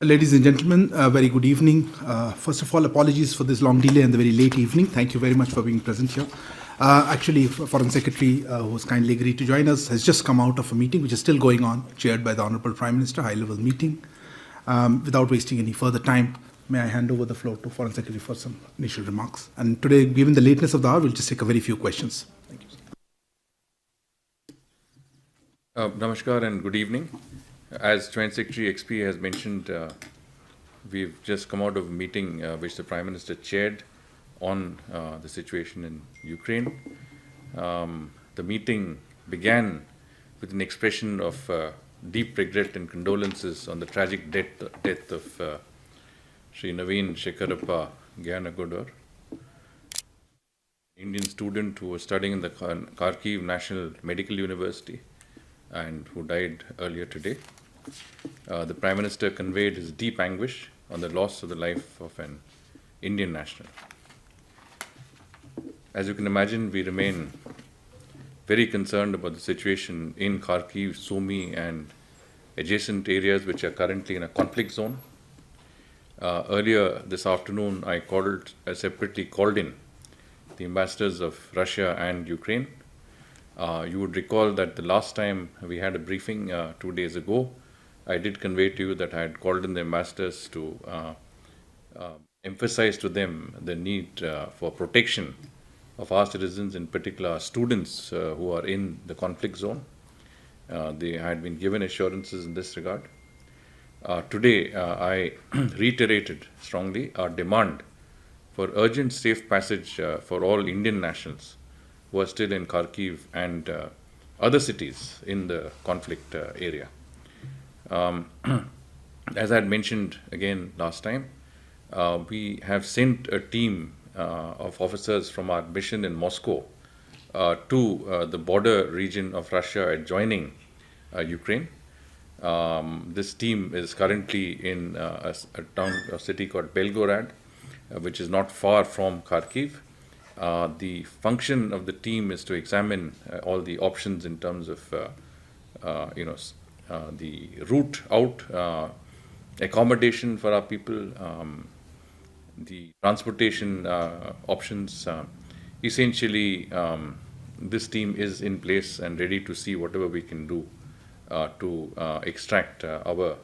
Ladies and gentlemen, very good evening. First of all, apologies for this long delay and the very late evening. Thank you very much for being present here. Actually, Foreign Secretary, who has kindly agreed to join us, has just come out of a meeting which is still going on, chaired by the Honorable Prime Minister, high-level meeting. Without wasting any further time, may I hand over the floor to Foreign Secretary for some initial remarks. And today, given the lateness of the hour, we'll just take a very few questions. Thank you. Namaskar and good evening. As Joint Secretary XP has mentioned, we've just come out of a meeting which the Prime Minister chaired on the situation in Ukraine. The meeting began with an expression of deep regret and condolences on the tragic death of Sri Naveen Shekharappa Gyanagodar, Indian student who was studying in the Kharkiv National Medical University and who died earlier today. The Prime Minister conveyed his deep anguish on the loss of the life of an Indian national. As you can imagine, we remain very concerned about the situation in Kharkiv, Sumy, and adjacent areas which are currently in a conflict zone. Earlier this afternoon, I separately called in the ambassadors of Russia and Ukraine. You would recall that the last time we had a briefing 2 days ago, I did convey to you that I had called in the ambassadors to emphasize to them the need for protection of our citizens, in particular students who are in the conflict zone. They had been given assurances in this regard. Today, I reiterated strongly our demand for urgent safe passage for all Indian nationals who are still in Kharkiv and other cities in the conflict area. As I had mentioned again last time, we have sent a team of officers from our mission in Moscow to the border region of Russia adjoining Ukraine. This team is currently in a city called Belgorod, which is not far from Kharkiv. The function of the team is to examine all the options in terms of the route out, accommodation for our people, the transportation options. Essentially, this team is in place and ready to see whatever we can do to extract our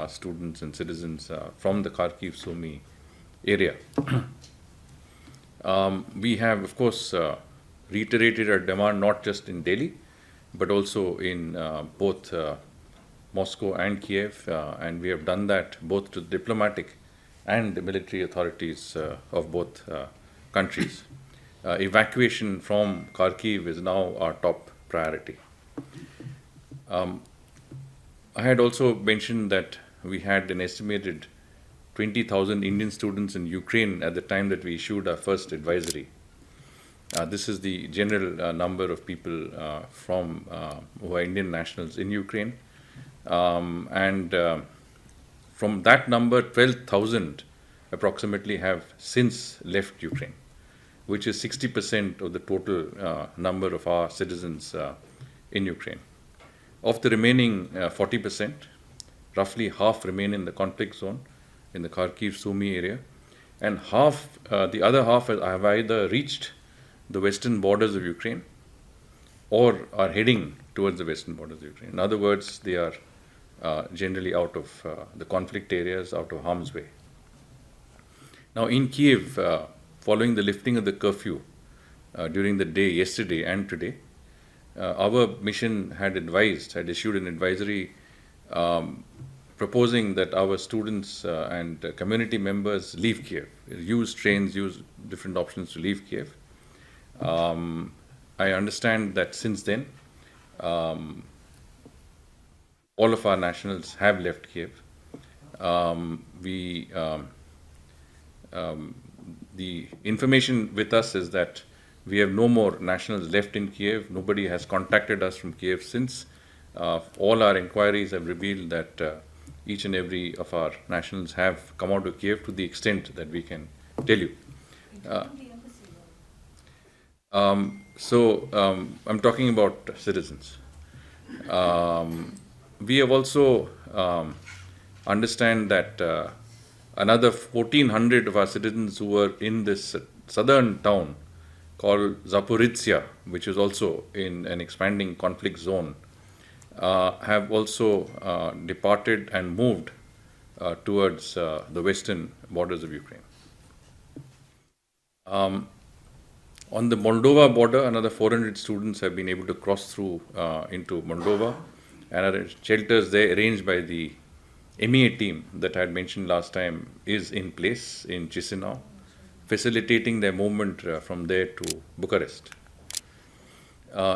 students and citizens from the Kharkiv Sumy area. We have, of course, reiterated our demand not just in Delhi, but also in both Moscow and Kiev, and we have done that both to the diplomatic and the military authorities of both countries. Evacuation from Kharkiv is now our top priority. I had also mentioned that we had an estimated 20,000 Indian students in Ukraine at the time that we issued our first advisory. This is the general number of people who are Indian nationals in Ukraine. From that number, 12,000 approximately have since left Ukraine, which is 60% of the total number of our citizens in Ukraine. Of the remaining 40%, roughly half remain in the conflict zone in the Kharkiv Sumy area, and the other half have either reached the western borders of Ukraine or are heading towards the western borders of Ukraine. In other words, they are generally out of the conflict areas, out of harm's way. Now in Kiev, following the lifting of the curfew during the day yesterday and today, our mission had issued an advisory proposing that our students and community members leave Kiev, use trains, use different options to leave Kiev. I understand that since then, all of our nationals have left Kiev. The information with us is that we have no more nationals left in Kiev. Nobody has contacted us from Kiev since. All our inquiries have revealed that each and every of our nationals have come out of Kiev to the extent that we can tell you. I'm talking about citizens. We have also understand that another 1,400 of our citizens who were in this southern town called Zaporizhia, which is also in an expanding conflict zone, have also departed and moved towards the western borders of Ukraine. On the Moldova border, another 400 students have been able to cross through into Moldova, and are shelters there arranged by the MEA team that I had mentioned last time is in place in Chisinau, facilitating their movement from there to Bucharest.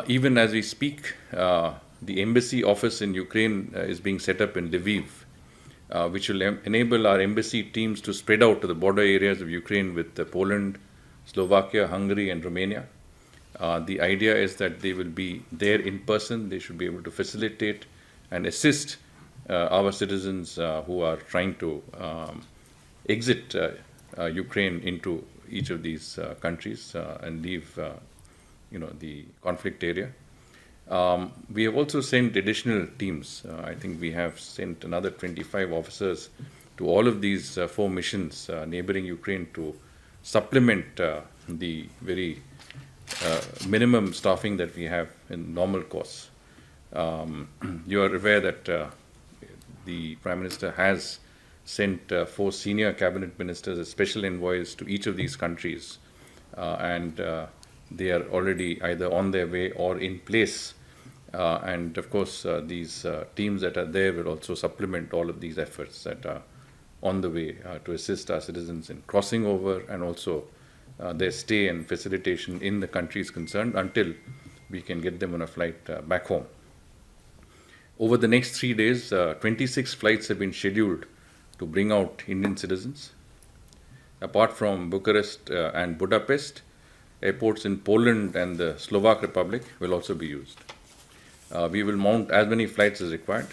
Even as we speak, the embassy office in Ukraine is being set up in Lviv, which will enable our embassy teams to spread out to the border areas of Ukraine with Poland, Slovakia, Hungary, and Romania. The idea is that they will be there in person. They should be able to facilitate and assist our citizens who are trying to exit Ukraine into each of these countries and leave, the conflict area. We have also sent additional teams. I think we have sent another 25 officers to all of these 4 missions neighboring Ukraine to supplement the very minimum staffing that we have in normal course. You are aware that the Prime Minister has sent 4 senior cabinet ministers as special envoys to each of these countries, and they are already either on their way or in place. And of course, these teams that are there will also supplement all of these efforts that are on the way to assist our citizens in crossing over, and also their stay and facilitation in the countries concerned until we can get them on a flight back home. Over the next 3 days, 26 flights have been scheduled to bring out Indian citizens. Apart from Bucharest and Budapest, airports in Poland and the Slovak Republic will also be used. We will mount as many flights as required.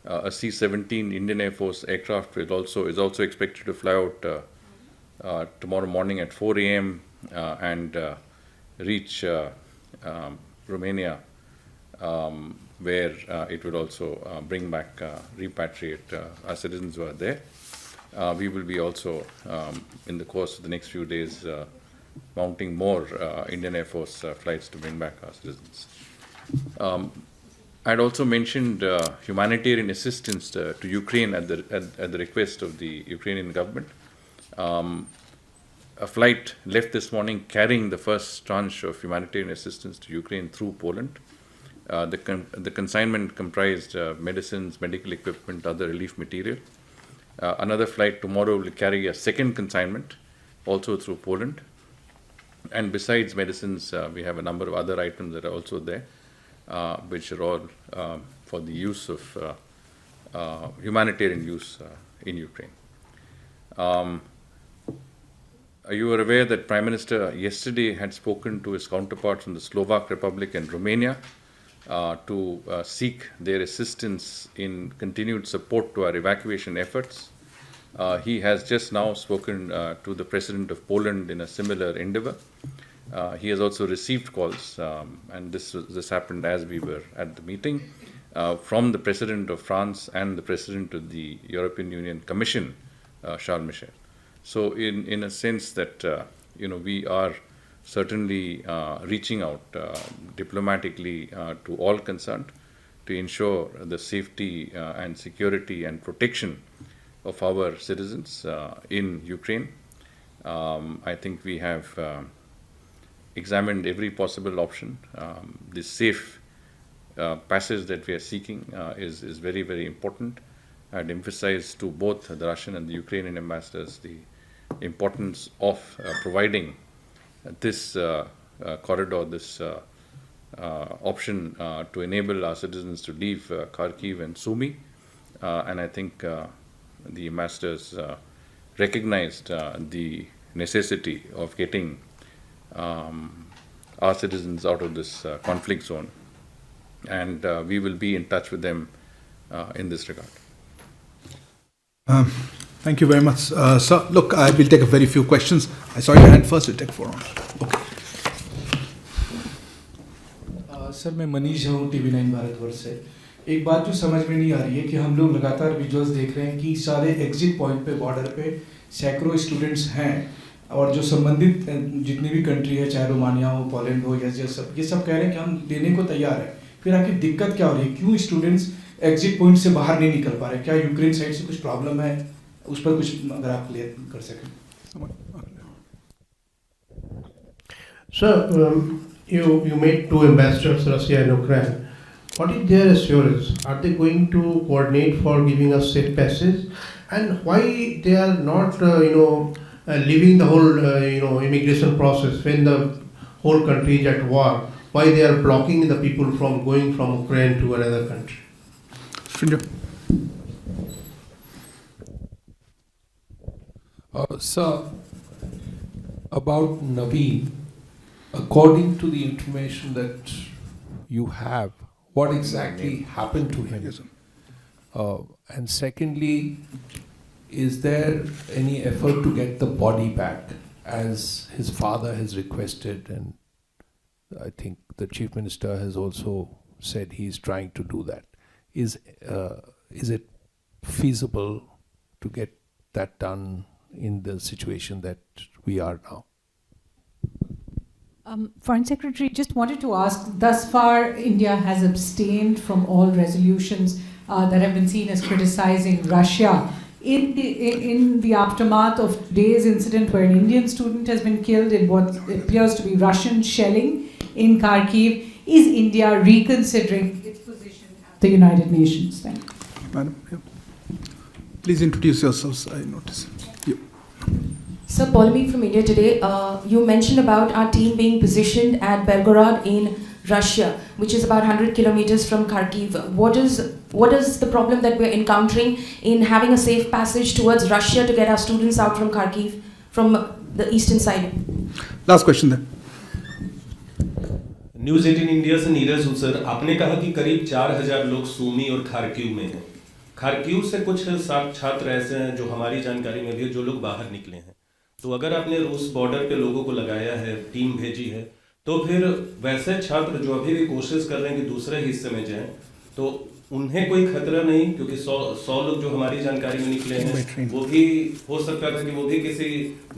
A C-17 Indian Air Force aircraft is also expected to fly out tomorrow morning at 4 a.m. And reach Romania, where it will also bring back, repatriate our citizens who are there. We will be also, in the course of the next few days, mounting more Indian Air Force flights to bring back our citizens. I had also mentioned humanitarian assistance to Ukraine at the request of the Ukrainian government. A flight left this morning carrying the first tranche of humanitarian assistance to Ukraine through Poland. The consignment comprised medicines, medical equipment, other relief material. Another flight tomorrow will carry a second consignment, also through Poland. And besides medicines, we have a number of other items that are also there, which are all for the use of humanitarian use in Ukraine. You are aware that Prime Minister yesterday had spoken to his counterparts in the Slovak Republic and Romania to seek their assistance in continued support to our evacuation efforts. He has just now spoken to the President of Poland in a similar endeavor. He has also received calls, and this happened as we were at the meeting, from the President of France and the President of the European Union Commission, Charles Michel. So in a sense that, we are certainly reaching out diplomatically to all concerned to ensure the safety and security and protection of our citizens in Ukraine. I think we have examined every possible option. This safe passage that we are seeking is very, very important. I'd emphasize to both the Russian and the Ukrainian ambassadors the importance of providing this corridor, this option to enable our citizens to leave Kharkiv and Sumy. And I think the ambassadors recognized the necessity of getting our citizens out of this conflict zone. And we will be in touch with them in this regard. Thank you very much. Sir, look, I will take a very few questions. I saw your hand first, we'll take 4 rounds. Okay. Sir मैं मनीष हूँ TV9 Bharatvarsh से. एक बात जो समझ में नहीं आ रही है कि हम लोग लगातार विजुअल्स देख रहे हैं कि सारे एग्जिट पॉइंट पे बॉर्डर पे सैकड़ों स्टूडेंट्स हैं, और जो संबंधित जितनी भी कंट्री है, चाहे रोमानिया हो, पोलैंड हो, या ये सब कह रहे हैं कि हम देने को तैयार हैं। फिर आखिर दिक्कत क्या हो रही है, क्यों स्टूडेंट्स एग्जिट पॉइंट से बाहर नहीं निकल पा रहे? क्या यूक्रेन साइड से कुछ प्रॉब्लम है? उस पर कुछ अगर आप क्लियर कर सकें। Sir, you made two ambassadors, Russia and Ukraine. What is their assurance? Are they going to coordinate for giving us safe passage? And why they are not, leaving the whole, immigration process when the whole country is at war? Why they are blocking the people from going from Ukraine to another country? Shringla. Sir, about Naveen, according to the information that you have, what exactly happened to him? Yes, sir. And secondly, is there any effort to get the body back as his father has requested, and I think the Chief Minister has also said he's trying to do that. Is it feasible to get that done in the situation that we are now? Foreign Secretary, just wanted to ask, thus far India has abstained from all resolutions that have been seen as criticizing Russia. In the aftermath of today's incident where an Indian student has been killed in what appears to be Russian shelling in Kharkiv, is India reconsidering its position at the United Nations? Thank you. Madam, yeah. Please introduce yourselves, I notice. Yeah. Sir, Polmy from India Today. You mentioned about our team being positioned at Belgorod in Russia, which is about 100 kilometers from Kharkiv. What is the problem that we're encountering in having a safe passage towards Russia to get our students out from Kharkiv, from the eastern side? Last question then. News 18 India से नीरज हूँ sir. आपने कहा कि करीब 4000 लोग सूमी और खारकीव में हैं। खारकीव से कुछ 7 छात्र ऐसे हैं जो हमारी जानकारी में भी है, जो लोग बाहर निकले हैं। तो अगर आपने रूस बॉर्डर पे लोगों को लगाया है, टीम भेजी है, तो फिर वैसे छात्र जो अभी भी कोशिश कर रहे हैं कि दूसरे हिस्से में जाएं, तो उन्हें कोई खतरा नहीं, क्योंकि 100 लोग जो हमारी जानकारी में निकले हैं वो भी हो सकता था कि वो भी किसी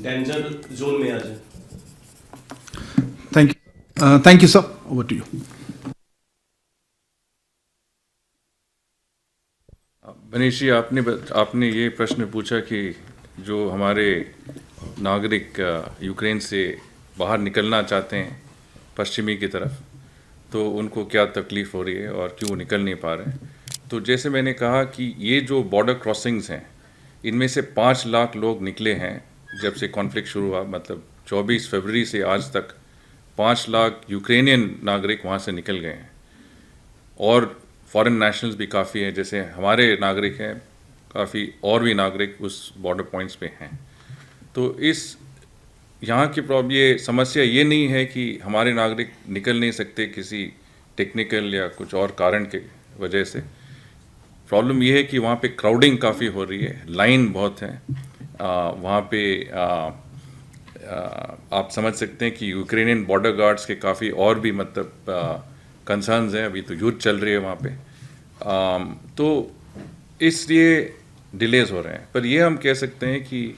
डेंजर जोन में आ जाए। Thank you, sir. Over to you. Manish ji, आपने ये प्रश्न पूछा कि जो हमारे नागरिक यूक्रेन से बाहर निकलना चाहते हैं पश्चिमी की तरफ, तो उनको क्या तकलीफ़ हो रही है और क्यों निकल नहीं पा रहे हैं। तो जैसे मैंने कहा कि ये जो बॉर्डर क्रॉसिंग्स हैं, इनमें से 5 लाख लोग निकले हैं जब से कॉन्फ्लिक्ट शुरू हुआ, मतलब 24 फरवरी से आज तक 5 लाख यूक्रेनियन नागरिक वहाँ से निकल गए हैं। और फॉरेन नेशनल्स भी काफ़ी हैं, जैसे हमारे नागरिक हैं काफ़ी, और भी नागरिक उस बॉर्डर पॉइंट्स पे हैं। तो यहाँ की प्रॉब्लम, ये समस्या ये नहीं है कि हमारे नागरिक निकल नहीं सकते किसी टेक्निकल या कुछ और कारण के वजह से। प्रॉब्लम ये है कि वहाँ पे क्राउडिंग काफ़ी हो रही है, लाइन बहुत है वहाँ पे। आप समझ सकते हैं कि यूक्रेनियन बॉर्डर गार्ड्स के काफ़ी और भी मतलब कंसर्न्स हैं। अभी तो युद्ध चल रही है वहाँ पे, तो इसलिए डिलेज हो रहे हैं। पर ये हम कह सकते हैं कि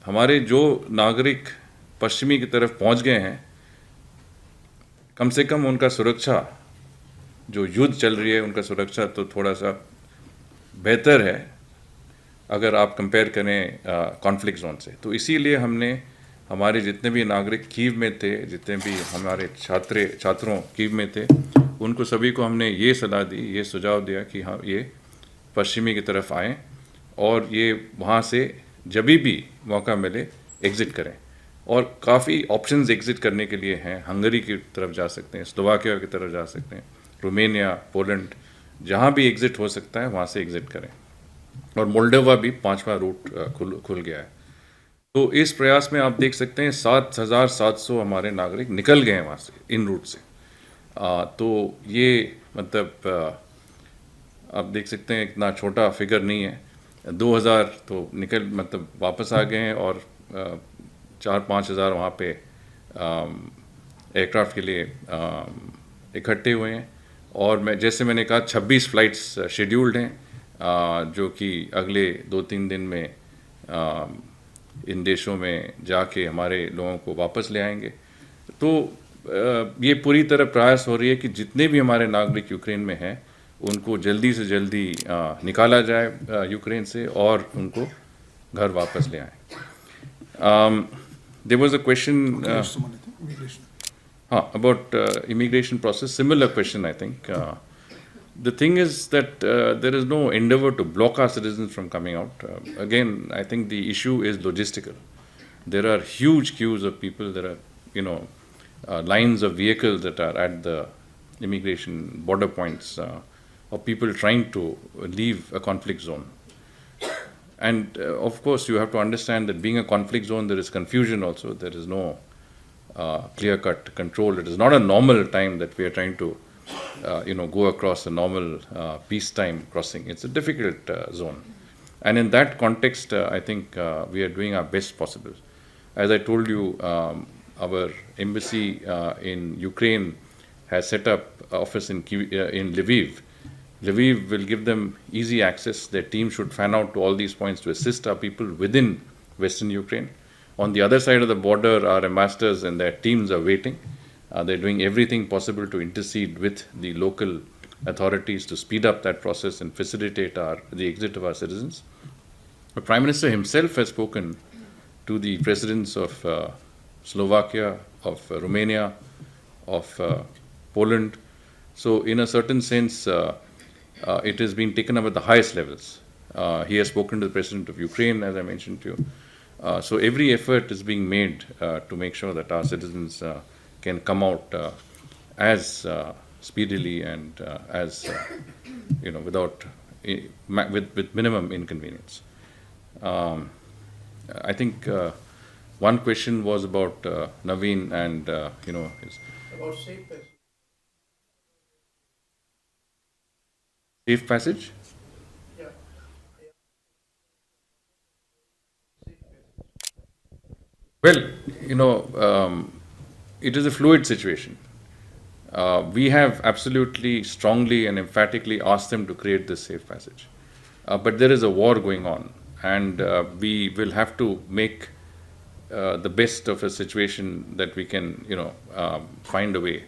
हमारे जो नागरिक पश्चिमी की तरफ पहुँच गए हैं, कम से कम उनका सुरक्षा, जो युद्ध चल रही है उनका सुरक्षा तो थोड़ा सा बेहतर है अगर आप कंपेयर करें कॉन्फ्लिक्ट जोन से। तो इसीलिए हमने हमारे जितने भी नागरिक कीव में थे, जितने भी हमारे छात्रों कीव में थे, उनको सभी को हमने ये सलाह दी, ये सुझाव दिया कि हाँ, ये पश्चिमी की तरफ आएँ और ये वहाँ से जब भी मौका मिले एग्ज़िट करें। और काफ़ी ऑप्शंस एग्ज़िट करने के लिए हैं। हंगरी की तरफ जा सकते हैं, स्लोवाकिया की तरफ जा सकते हैं, रोमेनिया, पोलैंड, जहाँ भी एग्ज़िट हो सकता है वहाँ से एग्ज़िट करें। और मोल्डोवा भी 5वां रूट खुल गया है। तो इस प्रयास में आप देख सकते हैं 7700 हमारे नागरिक निकल गए हैं वहाँ से, इन रूट से। तो ये मतलब आप देख सकते हैं इतना छोटा फिगर नहीं है। 2000 तो निकल मतलब वापस आ गए हैं और 4-5 हज़ार वहाँ पे एयरक्राफ्ट के लिए इकट्ठे हुए हैं। और जैसे मैंने कहा 26 फ्लाइट्स शेड्यूल्ड हैं जो कि अगले 2-3 दिन में इन देशों में जाके हमारे लोगों को वापस ले आएंगे। तो ये पूरी तरह प्रयास हो रही है कि जितने भी हमारे नागरिक यूक्रेन में हैं उनको जल्दी से जल्दी निकाला जाए यूक्रेन से और उनको घर वापस ले आए। There was a question about immigration process, similar question I think. The thing is that there is no endeavor to block our citizens from coming out. Again, I think the issue is logistical. There are huge queues of people, there are lines of vehicles that are at the immigration border points of people trying to leave a conflict zone. And of course you have to understand that being a conflict zone there is confusion also, there is no clear-cut control. It is not a normal time that we are trying to, go across a normal peacetime crossing. It's a difficult zone. And in that context, I think we are doing our best possible. As I told you, our embassy in Ukraine has set up office in Lviv. Lviv will give them easy access. Their team should fan out to all these points to assist our people within Western Ukraine. On the other side of the border, our ambassadors and their teams are waiting. They're doing everything possible to intercede with the local authorities to speed up that process and facilitate the exit of our citizens. The Prime Minister himself has spoken to the presidents of Slovakia, of Romania, of Poland. So in a certain sense, it has been taken up at the highest levels. He has spoken to the President of Ukraine, as I mentioned to you. So every effort is being made to make sure that our citizens can come out as speedily and as without with minimum inconvenience. I think one question was about Naveen and his About safe passage. safe passage. Well, it is a fluid situation. We have absolutely strongly and emphatically asked them to create this safe passage. But there is a war going on, and we will have to make the best of a situation that we can, find a way.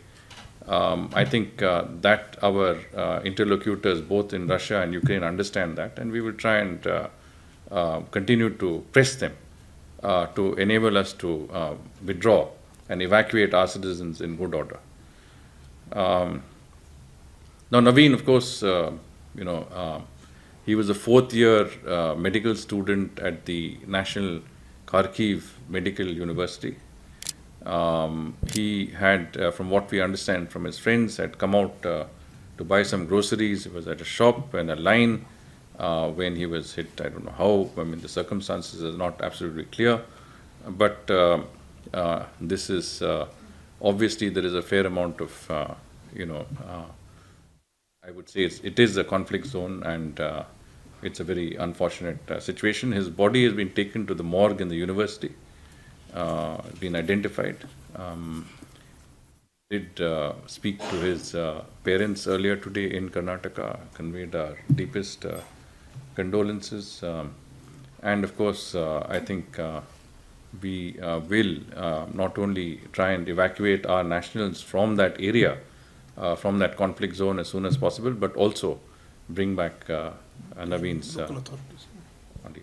I think that our interlocutors, both in Russia and Ukraine, understand that, and we will try and continue to press them to enable us to withdraw and evacuate our citizens in good order. Now, Naveen, of course, he was a fourth-year medical student at the National Kharkiv Medical University. He had, from what we understand from his friends, had come out to buy some groceries. He was at a shop and a line when he was hit. I don't know how. I mean, the circumstances are not absolutely clear. But this is obviously there is a fair amount of, I would say it is a conflict zone, and it's a very unfortunate situation. His body has been taken to the morgue in the university, been identified. Did speak to his parents earlier today in Karnataka, conveyed our deepest condolences, and of course I think we will not only try and evacuate our nationals from that area, from that conflict zone as soon as possible, but also bring back Naveen's local authorities.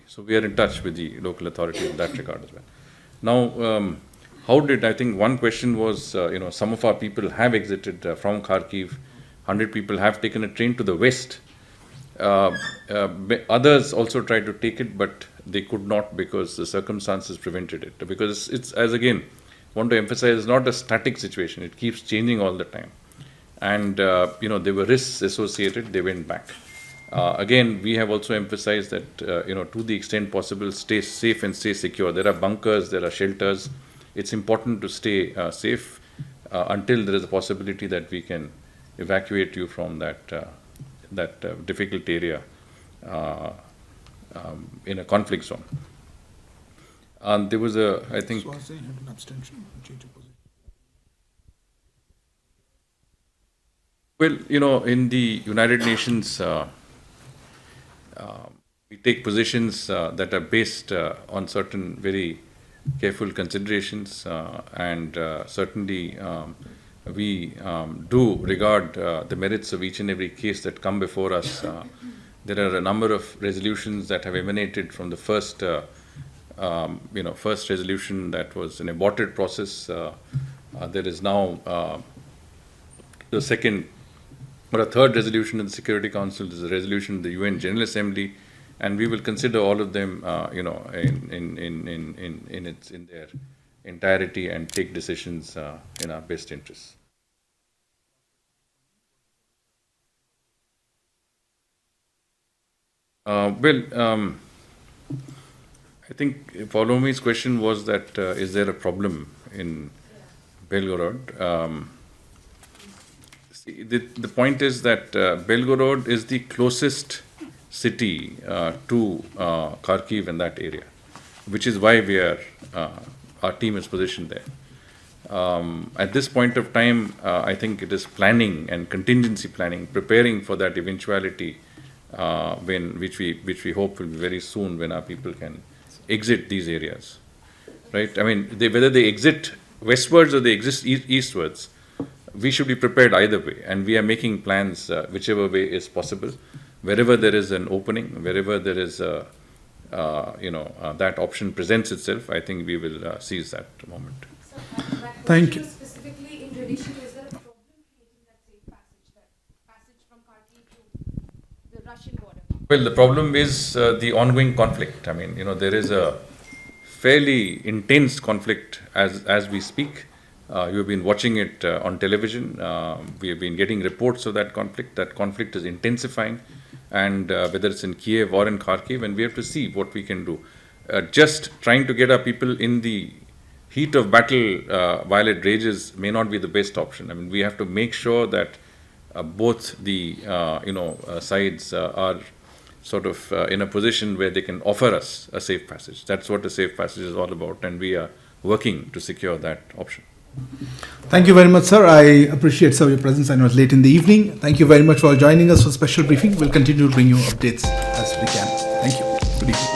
So we are in touch with the local authorities in that regard as well. Now, I think one question was, some of our people have exited from Kharkiv. 100 people have taken a train to the west. Others also tried to take it, but they could not because the circumstances prevented it. Because it's as again, want to emphasize, it's not a static situation. It keeps changing all the time. And, there were risks associated, they went back. Again, we have also emphasized that, to the extent possible, stay safe and stay secure. There are bunkers, there are shelters. It's important to stay safe until there is a possibility that we can evacuate you from that difficult area in a conflict zone. And there was I think... So I was saying an abstention, change of position. Well, in the United Nations, we take positions that are based on certain very careful considerations, and certainly we do regard the merits of each and every case that come before us. There are a number of resolutions that have emanated from the first resolution that was an aborted process. There is now the second or a third resolution in the Security Council. There's a resolution in the UN General Assembly, and we will consider all of them, in their entirety and take decisions in our best interests. I think Paulomi's question was that is there a problem in Belgorod? See, the point is that Belgorod is the closest city to Kharkiv in that area, which is why our team is positioned there. At this point of time, I think it is planning and contingency planning, preparing for that eventuality, which we hope will be very soon, when our people can exit these areas, right? I mean, whether they exit westwards or they exit eastwards, we should be prepared either way, and we are making plans whichever way is possible. Wherever there is an opening, wherever there is that option presents itself, I think we will seize that moment. Thank you. Specifically in relation, is there a problem creating that safe passage from Kharkiv to the Russian border? Well, the problem is the ongoing conflict. I mean, there is a fairly intense conflict as we speak. You've been watching it on television. We have been getting reports of that conflict. That conflict is intensifying, and whether it's in Kiev or in Kharkiv, and we have to see what we can do. Just trying to get our people in the heat of battle while it rages may not be the best option. I mean, we have to make sure that both the sides are sort of in a position where they can offer us a safe passage. That's what a safe passage is all about, and we are working to secure that option. Thank you very much, sir. I appreciate, sir, your presence. I know it's late in the evening. Thank you very much for joining us for special briefing. We'll continue to bring you updates as we can. Thank you. Good evening.